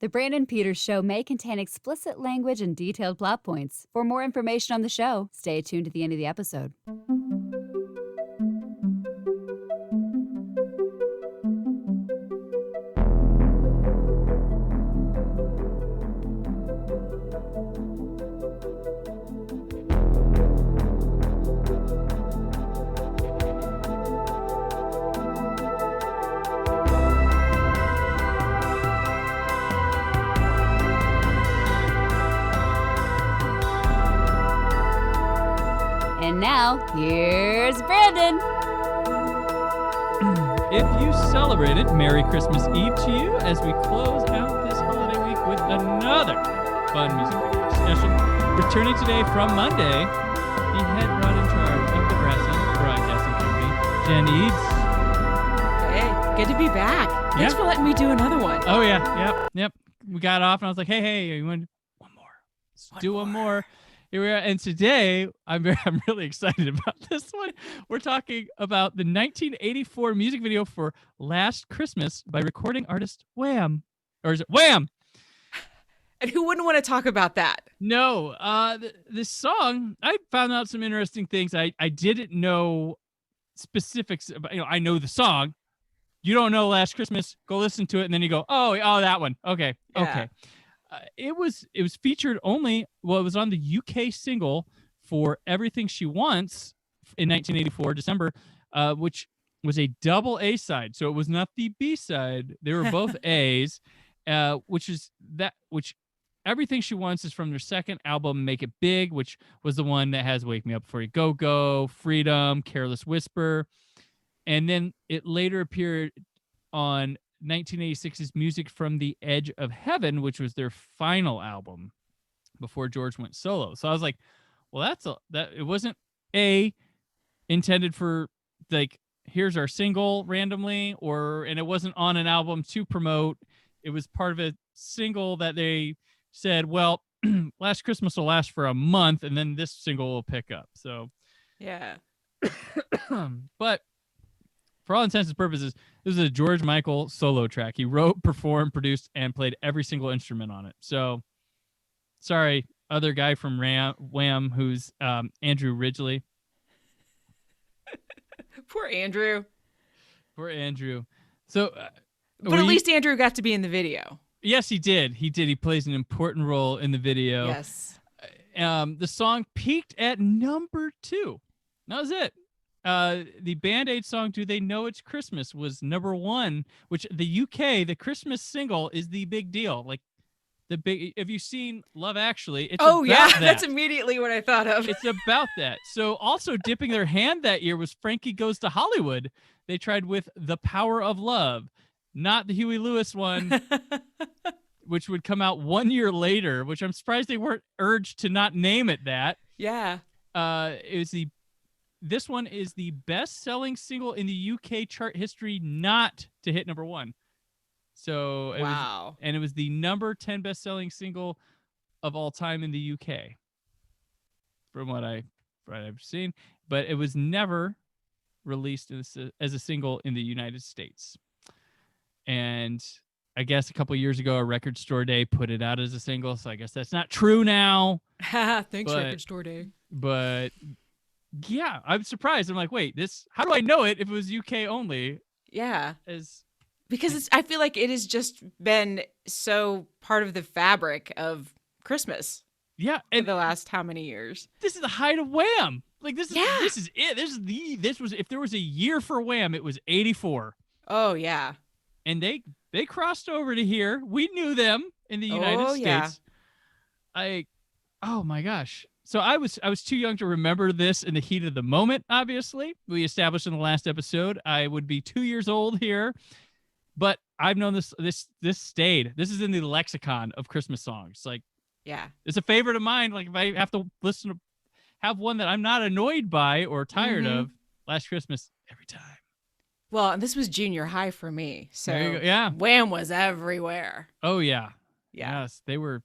The Brandon Peters Show may contain explicit language and detailed plot points. For more information on the show, stay tuned to the end of the episode. And now, here's Brandon. If you celebrated, Merry Christmas Eve to you as we close out this holiday week with another fun music video special. Returning today from Monday, the head rod in charge of the Brassy Broadcasting Company, Jen Edds. Hey, good to be back. Thanks for letting me do another one. Oh, yeah. Yep. We got off and I was like, hey, you want one more? Let's do one more. Here we are, and today I'm really excited about this one. We're talking about the 1984 music video for "Last Christmas" by recording artist Wham, or is it Wham? And who wouldn't want to talk about that? No, this song, I found out some interesting things. I didn't know specifics about. I know the song. You don't know "Last Christmas"? Go listen to it, and then you go, oh, that one. Okay. It was featured only, it was on the UK single for Everything She Wants in 1984, December, which was a double A side. So it was not the B side. They were both A's, which Everything She Wants is from their second album, Make It Big, which was the one that has Wake Me Up Before You Go Go, Freedom, Careless Whisper. And then it later appeared on 1986's Music from the Edge of Heaven, which was their final album before George went solo. So I was like, well, it wasn't intended for like, here's our single randomly, and it wasn't on an album to promote. It was part of a single that they said, well, Last Christmas will last for a month and then this single will pick up. So yeah. But for all intents and purposes, this is a George Michael solo track. He wrote, performed, produced, and played every single instrument on it. So, sorry, other guy from Wham, who's Andrew Ridgeley. Poor Andrew. So, but at least Andrew got to be in the video. Yes, he did. He plays an important role in the video. Yes. The song peaked at number 2. That was it. The Band-Aid song "Do They Know It's Christmas" was number 1, which the UK, the Christmas single, is the big deal. Like have you seen Love Actually? It's that's immediately what I thought of. It's about that. So also dipping their hand that year was Frankie Goes to Hollywood. They tried with The Power of Love, not the Huey Lewis one, which would come out 1 year later, which I'm surprised they weren't urged to not name it that. Yeah. This one is the best-selling single in the UK chart history not to hit number 1. So it was the number 10 best-selling single of all time in the UK, from what I've seen. But it was never released as a single in the United States. And I guess a couple years ago, a Record Store Day put it out as a single. So I guess that's not true now. Thanks, Record Store Day. But yeah, I'm surprised. I'm like, wait, how do I know it if it was UK only? Yeah. Because I feel like it has just been so part of the fabric of Christmas. Yeah. And for the last how many years? This is the height of Wham. Like this is it. This was, if there was a year for Wham, it was 84. Oh yeah. And they crossed over to here. We knew them in the United States. Yeah. Oh my gosh. So I was too young to remember this in the heat of the moment, obviously. We established in the last episode I would be 2 years old here. But I've known this stayed. This is in the lexicon of Christmas songs. Like, yeah. It's a favorite of mine. Like if I have to have one that I'm not annoyed by or tired of, Last Christmas every time. Well, and this was junior high for me. So yeah. Wham was everywhere. Oh yeah. Yeah. Yes, they were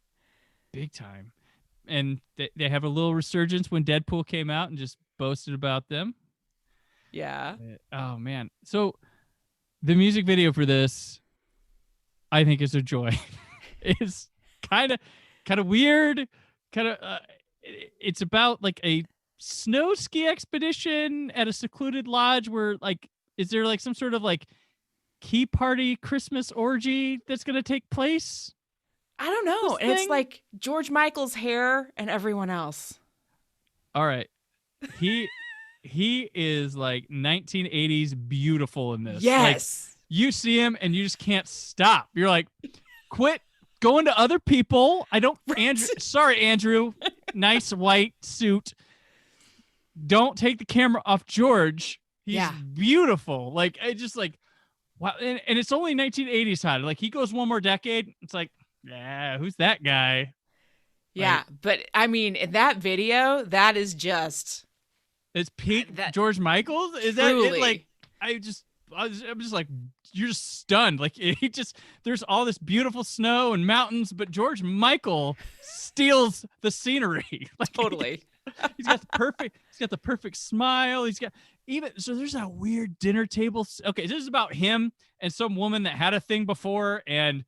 big time. And they have a little resurgence when Deadpool came out and just boasted about them. Yeah. Oh, man. So the music video for this, I think, is a joy. is kind of weird. It's about like a snow ski expedition at a secluded lodge where like, is there like some sort of like key party Christmas orgy that's going to take place? I don't know. This And it's thing? like George Michael's hair and everyone else. All right. He is like 1980s beautiful in this. Yes. Like, you see him and you just can't stop. You're like, quit going to other people. I don't, Andrew. Sorry, Andrew. Nice white suit. Don't take the camera off George. He's beautiful. Like, I just like, wow. And it's only 1980s hot. Like, he goes one more decade. It's like, yeah, who's that guy? Yeah. Like, But I mean, in that video, that is just. it's peak that, George Michaels. Is truly. that it? Like, I'm just like, you're just stunned. Like, there's all this beautiful snow and mountains, but George Michael steals the scenery. Like, Totally. he's got the perfect smile. He's got so there's that weird dinner table. Okay, this is about him and some woman that had a thing before, and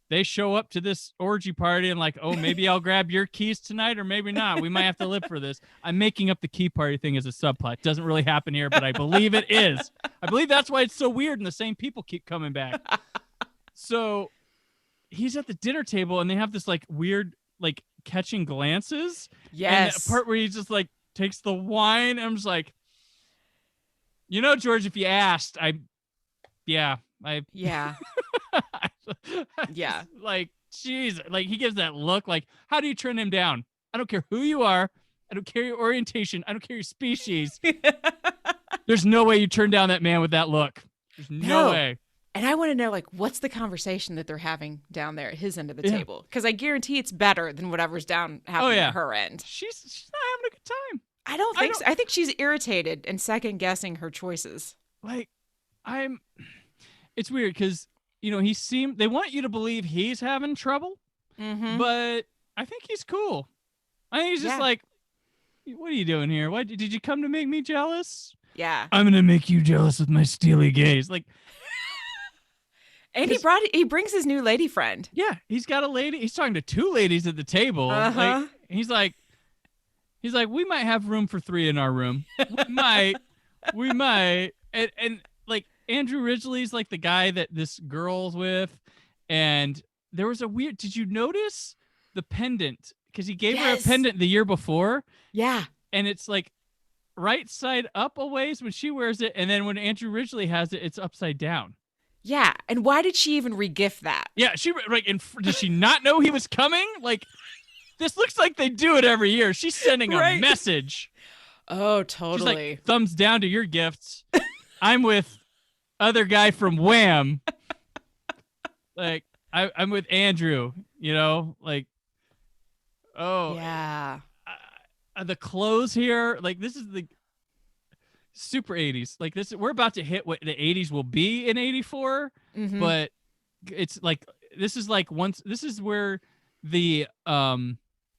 they show up to this orgy party and like, oh, maybe I'll grab your keys tonight or maybe not. We might have to live for this. I'm making up the key party thing as a subplot. It doesn't really happen here, but I believe it is. I believe that's why it's so weird and the same people keep coming back. So he's at the dinner table and they have this like weird, like catching glances. Yes. And the part where he just like takes the wine. And I'm just like, you know, George, if you asked, yeah. Yeah. Like, jeez, like he gives that look like, how do you turn him down? I don't care who you are. I don't care your orientation. I don't care your species. There's no way you turn down that man with that look. There's no way. And I want to know, like, what's the conversation that they're having down there at his end of the table? Because I guarantee it's better than whatever's happening at her end. She's not having a good time. I don't think so. I think she's irritated and second guessing her choices. Like, it's weird because, you know, they want you to believe he's having trouble, but I think he's cool. I think he's just like, what are you doing here? Why did you come to make me jealous? Yeah. I'm going to make you jealous with my steely gaze. Like, and he brings his new lady friend. Yeah. He's got a lady. He's talking to two ladies at the table. Like, he's like, we might have room for three in our room. We might. And like, Andrew Ridgely's like the guy that this girl's with. And there was did you notice the pendant? Because he gave her a pendant the year before. Yeah. And it's like right side up a ways when she wears it. And then when Andrew Ridgely has it, it's upside down. Yeah. And why did she even regift that? Yeah. She like, does she not know he was coming? Like, this looks like they do it every year. She's sending a message. Oh, totally. She's like, thumbs down to your gifts. I'm with other guy from Wham. Like, I'm with Andrew, you know, like, oh. Yeah. The clothes here, like, this is the super 80s. Like, we're about to hit what the 80s will be in 84, but it's like, this is where the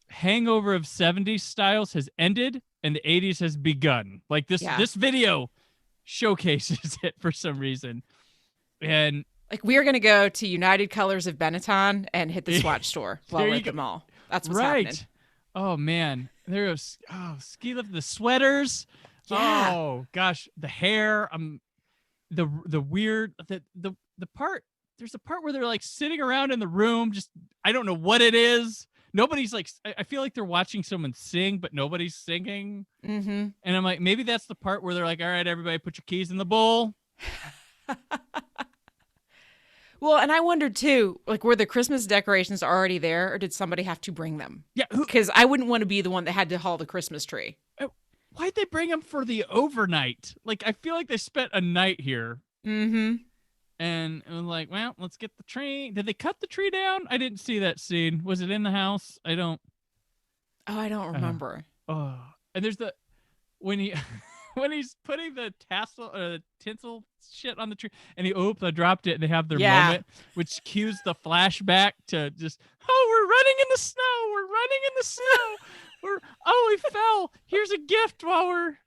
hangover of 70s styles has ended and the 80s has begun. Like, this video showcases it for some reason. And like, we are going to go to United Colors of Benetton and hit the Swatch store while we're at the mall. That's what's happening. Oh man, there goes ski lift, the sweaters. Yeah. Oh gosh, the hair. The weird the part. There's a part where they're like sitting around in the room. Just I don't know what it is. Nobody's like. I feel like they're watching someone sing, but nobody's singing. And I'm like, maybe that's the part where they're like, all right, everybody, put your keys in the bowl. Well, and I wondered too, like, were the Christmas decorations already there, or did somebody have to bring them? Yeah, because I wouldn't want to be the one that had to haul the Christmas tree. Why'd they bring them for the overnight? Like, I feel like they spent a night here. And it was like, well, let's get the tree. Did they cut the tree down? I didn't see that scene. Was it in the house? I don't remember. And there's when he's putting the tassel or the tinsel shit on the tree, and I dropped it, and they have their moment, which cues the flashback to just, we're running in the snow. We're running in the snow. We fell. Here's a gift while we're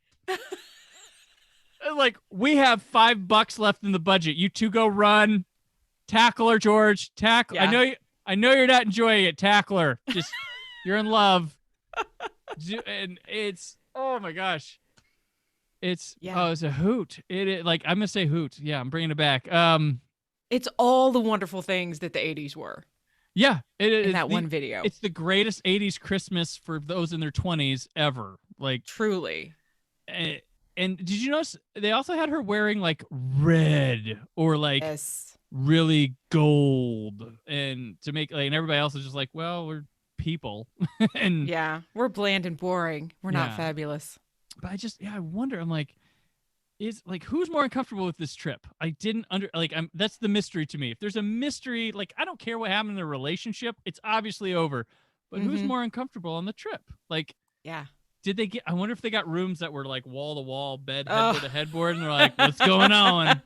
like, we have $5 left in the budget. You two go run, tackle her, George. Tackle. Yeah. I know you're not enjoying it, tackler. Just you're in love. And it's oh my gosh. It's it's a hoot. It like I'm gonna say hoot. Yeah, I'm bringing it back. It's all the wonderful things that the 80s were. Yeah, in that one video. It's the greatest 80s Christmas for those in their 20s ever. Like truly. And did you notice they also had her wearing like red or like really gold, and to make like, and everybody else is just like, well, we're people. And yeah, we're bland and boring. We're not fabulous. But I wonder. I'm like, is like who's more uncomfortable with this trip? I didn't that's the mystery to me. If there's a mystery, like I don't care what happened in the relationship, it's obviously over. But who's more uncomfortable on the trip? Like, did they get? I wonder if they got rooms that were like wall to wall, bed headboard to headboard, and they're like, what's going on?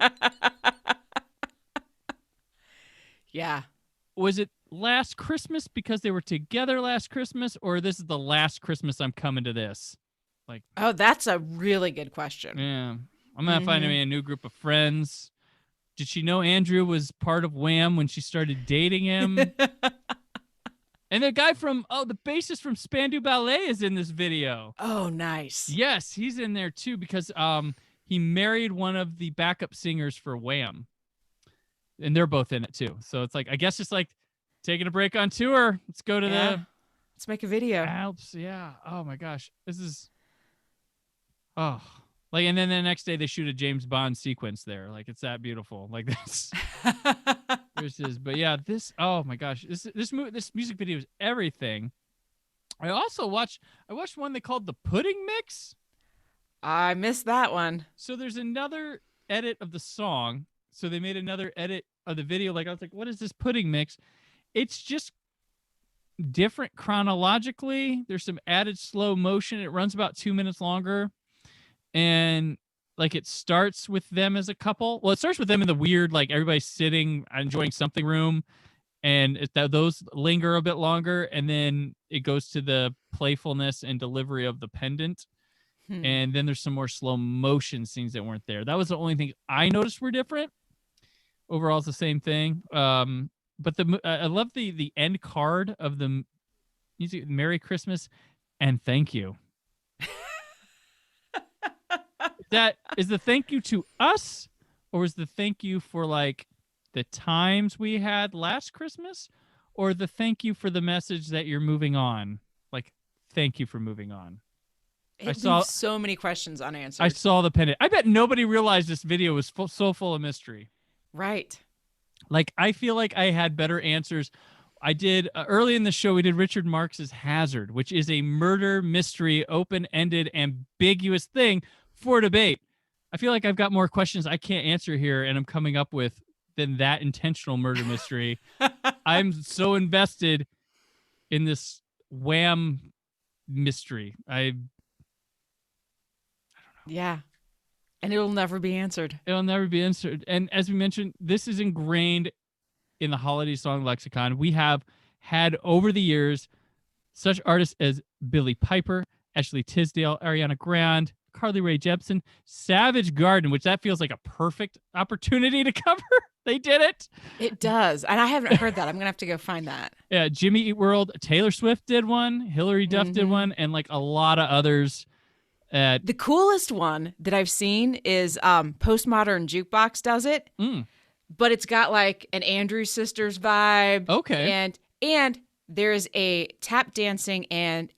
Yeah. Was it last Christmas because they were together last Christmas, or this is the last Christmas I'm coming to this? Like, oh, that's a really good question. Yeah. I'm going to find me a new group of friends. Did she know Andrew was part of Wham when she started dating him? And the guy from, the bassist from Spandau Ballet is in this video. Oh, nice. Yes, he's in there too because he married one of the backup singers for Wham. And they're both in it too. So it's like, I guess it's like taking a break on tour. Let's go to let's make a video. Alps. Yeah. Oh my gosh. This is, like, and then the next day they shoot a James Bond sequence there. Like, it's that beautiful. Like this. But yeah, oh my gosh, this music video is everything. I watched one they called the Pudding Mix. I missed that one. So there's another edit of the song. So they made another edit of the video. Like, I was like, what is this pudding mix? It's just different chronologically. There's some added slow motion. It runs about 2 minutes longer. And like it starts with them as a couple. Well, it starts with them in the weird, like everybody's sitting, enjoying something room. And those linger a bit longer. And then it goes to the playfulness and delivery of the pendant. And then there's some more slow motion scenes that weren't there. That was the only thing I noticed were different. Overall, it's the same thing. But I love the end card of the music. Merry Christmas and thank you. That is the thank you to us, or is the thank you for like the times we had last Christmas, or the thank you for the message that you're moving on? Like, thank you for moving on. I saw so many questions unanswered. I saw the pendant. I bet nobody realized this video was so full of mystery. Right. Like, I feel like I had better answers. I did early in the show, we did Richard Marx's Hazard, which is a murder mystery, open-ended, ambiguous thing for debate. I feel like I've got more questions I can't answer here, and I'm coming up with than that intentional murder mystery. I'm so invested in this Wham mystery. I don't know. Yeah. And it'll never be answered. It'll never be answered. And as we mentioned, this is ingrained in the holiday song lexicon. We have had over the years such artists as Billie Piper, Ashley Tisdale, Ariana Grande, Carly Rae Jepsen, Savage Garden, which that feels like a perfect opportunity to cover. They did it. It does. And I haven't heard that. I'm going to have to go find that. Yeah, Jimmy Eat World, Taylor Swift did one, Hilary Duff did one, and like a lot of others. The coolest one that I've seen is Postmodern Jukebox does it, but it's got like an Andrews Sisters vibe. Okay. And there's a tap dancing and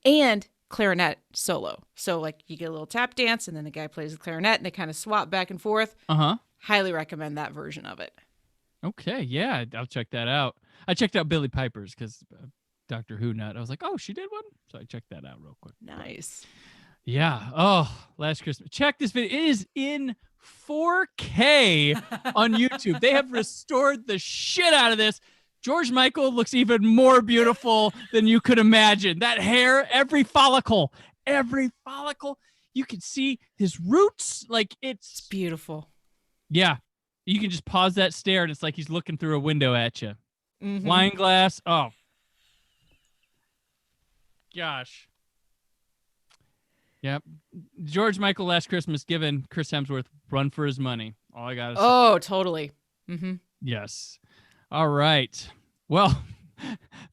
clarinet solo. So like you get a little tap dance and then the guy plays the clarinet and they kind of swap back and forth. Highly recommend that version of it. Okay, yeah, I'll check that out. I checked out Billie Piper's because Doctor Who nut. I was like, oh, she did one? So I checked that out real quick. Nice. Yeah. Oh, last Christmas. Check this video. It is in 4K on YouTube. They have restored the shit out of this. George Michael looks even more beautiful than you could imagine. That hair, every follicle, you can see his roots. Like it's beautiful. Yeah. You can just pause that stare and it's like he's looking through a window at you. Wine glass. Oh. Gosh. Yep. George Michael last Christmas giving Chris Hemsworth run for his money. All I got to say. Oh, totally. Yes. All right. Well,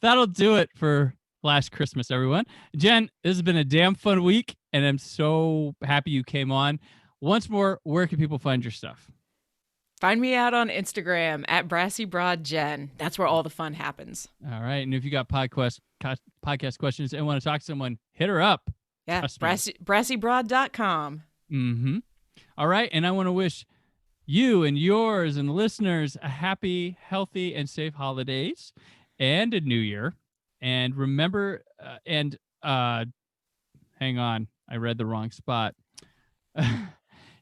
That'll do it for Last Christmas, everyone. Jen, this has been a damn fun week, and I'm so happy you came on. Once more, where can people find your stuff? Find me out on Instagram at BrassyBroadJen. That's where all the fun happens. All right. And if you got podcast questions and want to talk to someone, hit her up. Yeah, BrassyBroad.com. Mm-hmm. All right. And I want to wish you and yours and listeners a happy, healthy, and safe holidays and a new year. And remember, hang on. I read the wrong spot.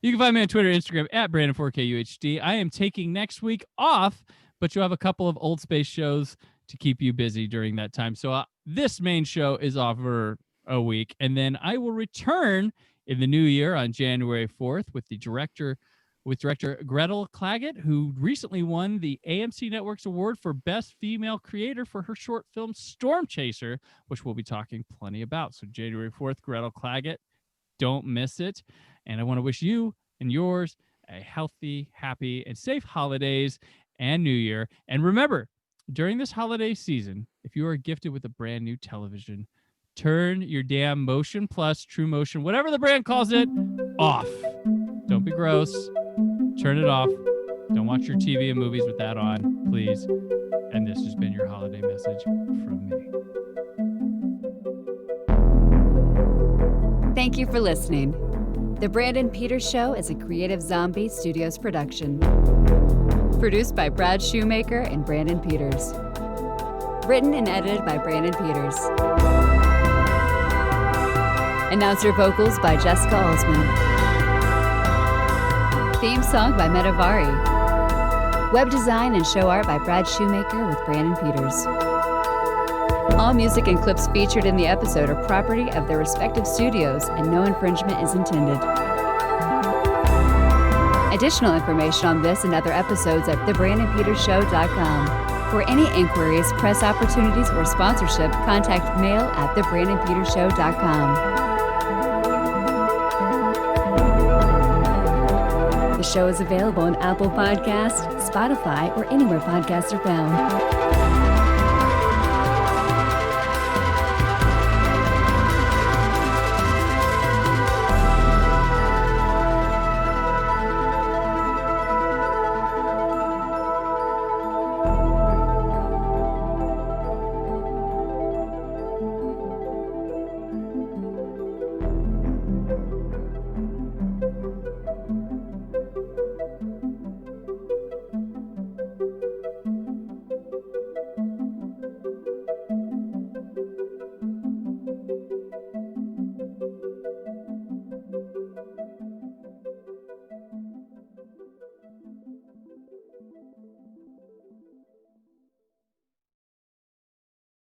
You can find me on Twitter and Instagram at Brandon4KUHD. I am taking next week off, but you'll have a couple of Old Space shows to keep you busy during that time. So this main show is off for a week, and then I will return in the new year on January 4th with director Gretel Claggett, who recently won the AMC Network's award for Best Female Creator for her short film Storm Chaser, which we'll be talking plenty about. So January 4th, Gretel Claggett. Don't miss it. And I want to wish you and yours a healthy, happy, and safe holidays and New Year. And remember, during this holiday season, if you are gifted with a brand new television, turn your damn Motion Plus, True Motion, whatever the brand calls it, off. Don't be gross. Turn it off. Don't watch your TV and movies with that on, please. And this has been your holiday message from me. Thank you for listening. The Brandon Peters Show is a Creative Zombie Studios production. Produced by Brad Shoemaker and Brandon Peters. Written and edited by Brandon Peters. Announcer vocals by Jessica Alsman. Theme song by Metavari. Web design and show art by Brad Shoemaker with Brandon Peters. All music and clips featured in the episode are property of their respective studios, and no infringement is intended. Additional information on this and other episodes at thebrandonpetershow.com. For any inquiries, press opportunities, or sponsorship, contact mail at thebrandonpetershow.com. The show is available on Apple Podcasts, Spotify, or anywhere podcasts are found.